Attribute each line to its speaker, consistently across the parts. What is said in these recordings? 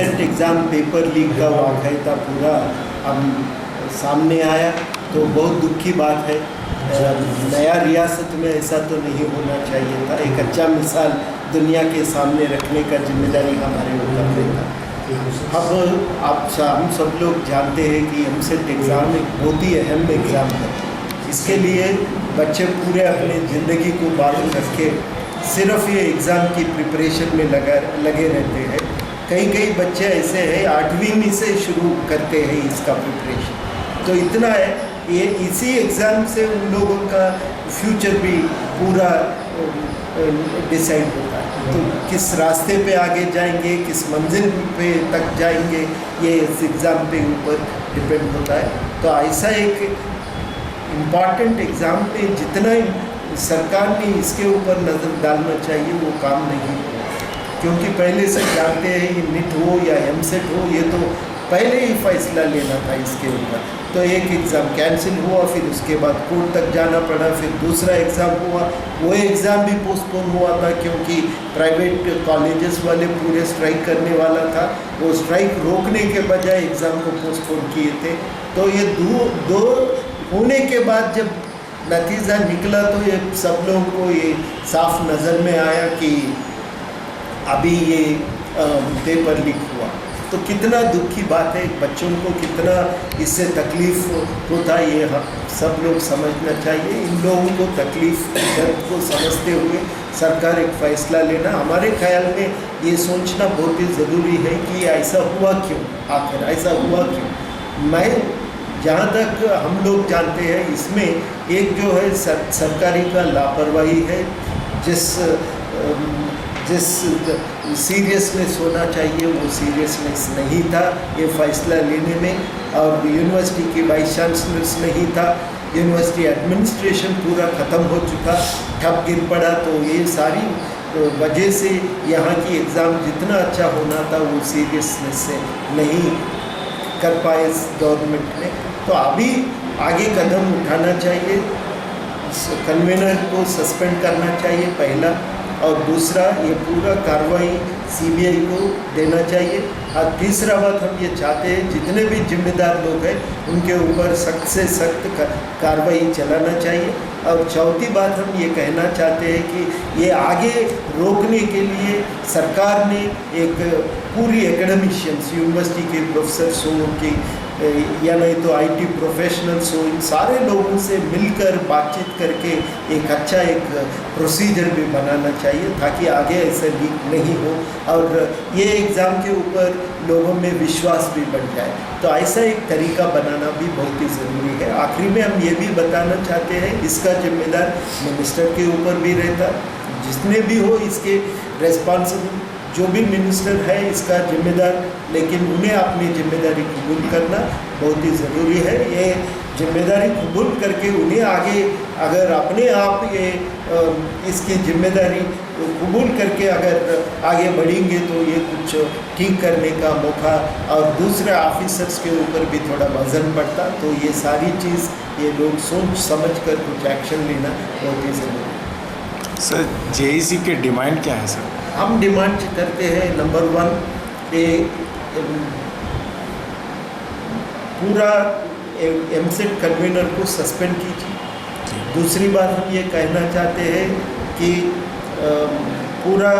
Speaker 1: EAMCET exam paper leak का वाक़या पूरा हम सामने आया, तो बहुत दुख की बात है। नया रियासत में ऐसा तो नहीं होना चाहिए था। एक अच्छा मिसाल दुनिया के सामने रखने का जिम्मेदारी हमारे ऊपर में था। अब हम सब लोग जानते हैं कि एमसेट एग्ज़ाम एक बहुत ही अहम एग्ज़ाम है। इसके लिए बच्चे पूरे अपने ज़िंदगी को बाजू रख के सिर्फ ये एग्ज़ाम की प्रिपरेशन में लगे रहते हैं। कई बच्चे ऐसे हैं 8वीं में से शुरू करते हैं इसका प्रिपरेशन। तो इतना है, ये इसी एग्ज़ाम से उन लोगों का फ्यूचर भी पूरा डिसाइड होता है। तो किस रास्ते पे आगे जाएंगे, किस मंजिल पे तक जाएंगे, ये इस एग्ज़ाम पे ऊपर डिपेंड होता है। तो ऐसा एक इम्पॉर्टेंट एग्ज़ाम पे जितना सरकार ने इसके ऊपर नज़र डालना चाहिए वो काम नहीं हुआ, क्योंकि पहले से जानते हैं ये नीट हो या एमसेट हो, ये तो पहले ही फैसला लेना था इसके ऊपर। तो एक एग्ज़ाम कैंसिल हुआ, फिर उसके बाद कोर्ट तक जाना पड़ा, फिर दूसरा एग्ज़ाम हुआ, वो एग्ज़ाम भी पोस्टपोन हुआ था क्योंकि प्राइवेट कॉलेजेस वाले पूरे स्ट्राइक करने वाला था। वो स्ट्राइक रोकने के बजाय एग्ज़ाम को पोस्टपोन किए थे। तो ये दो होने के बाद जब नतीजा निकला तो ये सब लोगों को ये साफ नज़र में आया कि अभी ये पेपर लीक हुआ। तो कितना दुख की बात है, बच्चों को कितना इससे तकलीफ़ होता है, ये सब लोग समझना चाहिए। इन लोगों को तकलीफ़ दर्द को समझते हुए सरकार एक फ़ैसला लेना, हमारे ख्याल में ये सोचना बहुत ही ज़रूरी है कि ऐसा हुआ क्यों, आखिर ऐसा हुआ क्यों। मैं जहाँ तक हम लोग जानते हैं इसमें एक जो है सरकारी का लापरवाही है, जिस सीरियसनेस होना चाहिए वो सीरियसनेस नहीं था ये फ़ैसला लेने में, और यूनिवर्सिटी के वाइस चांसलर्स नहीं था। यूनिवर्सिटी एडमिनिस्ट्रेशन पूरा ख़त्म हो चुका, ठप गिर पड़ा। तो ये सारी वजह से यहाँ की एग्ज़ाम जितना अच्छा होना था वो सीरियसनेस से नहीं कर पाए इस गवर्नमेंट ने। तो अभी आगे कदम उठाना चाहिए, कन्वेनर को सस्पेंड करना चाहिए पहला, और दूसरा ये पूरा कार्रवाई सीबीआई को देना चाहिए। और तीसरा बात हम ये चाहते हैं जितने भी जिम्मेदार लोग हैं उनके ऊपर सख्त से सख्त कार्रवाई चलाना चाहिए। और चौथी बात हम ये कहना चाहते हैं कि ये आगे रोकने के लिए सरकार ने एक पूरी एकेडमिशियंस, यूनिवर्सिटी के प्रोफेसर्स हो की या नहीं तो आईटी प्रोफेशनल्स हो, इन सारे लोगों से मिलकर बातचीत करके एक अच्छा एक प्रोसीजर भी बनाना चाहिए ताकि आगे ऐसा लीक नहीं हो और ये एग्ज़ाम के ऊपर लोगों में विश्वास भी बढ़ जाए। तो ऐसा एक तरीका बनाना भी बहुत ही ज़रूरी है। आखिरी में हम ये भी बताना चाहते हैं इसका जिम्मेदार मिनिस्टर के ऊपर भी रहता, जिसने भी हो इसके रेस्पॉन्सिबल जो भी मिनिस्टर है इसका जिम्मेदार, लेकिन उन्हें अपनी जिम्मेदारी कबूल करना बहुत ही ज़रूरी है। ये जिम्मेदारी कबूल करके उन्हें आगे अगर अपने आप ये इसकी जिम्मेदारी कबूल करके अगर आगे बढ़ेंगे तो ये कुछ ठीक करने का मौका और दूसरे ऑफिसर्स के ऊपर भी थोड़ा वजन पड़ता। तो ये सारी चीज़ ये लोग सोच समझ कर कुछ एक्शन लेना बहुत ही ज़रूरी है।
Speaker 2: सर जेईसी के डिमांड क्या है सर?
Speaker 1: हम डिमांड करते हैं नंबर 1 पूरा एमसेट कन्वेनर को सस्पेंड कीजिए। दूसरी बात हम ये कहना चाहते हैं कि पूरा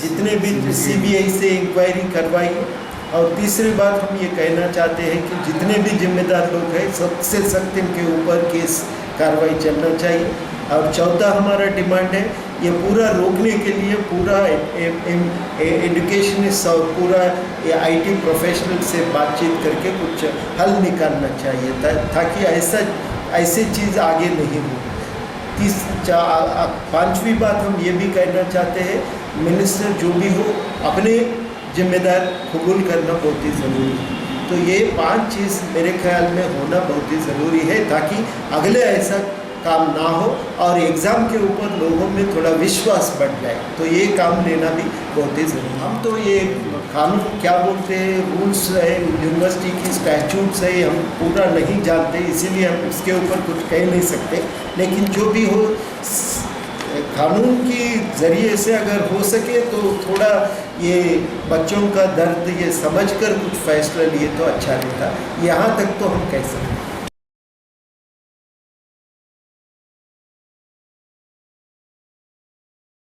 Speaker 1: जितने भी सीबीआई से इंक्वायरी करवाइए। और तीसरी बात हम ये कहना चाहते हैं कि जितने भी जिम्मेदार लोग हैं सबसे सख्त इनके ऊपर केस कार्रवाई चलना चाहिए। और चौथा हमारा डिमांड है ये पूरा रोकने के लिए पूरा एजुकेशनिस्ट और पूरा आईटी प्रोफेशनल से बातचीत करके कुछ हल निकालना चाहिए ताकि ऐसे चीज़ आगे नहीं हो। पांचवी बात हम ये भी कहना चाहते हैं मिनिस्टर जो भी हो अपने जिम्मेदार कबूल करना बहुत ही ज़रूरी है। तो ये 5 चीज़ मेरे ख्याल में होना बहुत ही ज़रूरी है ताकि अगले ऐसा काम ना हो और एग्ज़ाम के ऊपर लोगों में थोड़ा विश्वास बढ़ जाए। तो ये काम लेना भी बहुत ही ज़रूरी है। हम तो ये कानून क्या बोलते हैं, रूल्स है, यूनिवर्सिटी की स्टैट्यूट्स है, हम पूरा नहीं जानते, इसीलिए हम इसके ऊपर कुछ कह नहीं सकते। लेकिन जो भी हो कानून की ज़रिए से अगर हो सके तो थोड़ा ये बच्चों का दर्द ये समझकर कुछ फैसला लिए तो अच्छा रहता। यहाँ तक तो हम कह सकते हैं।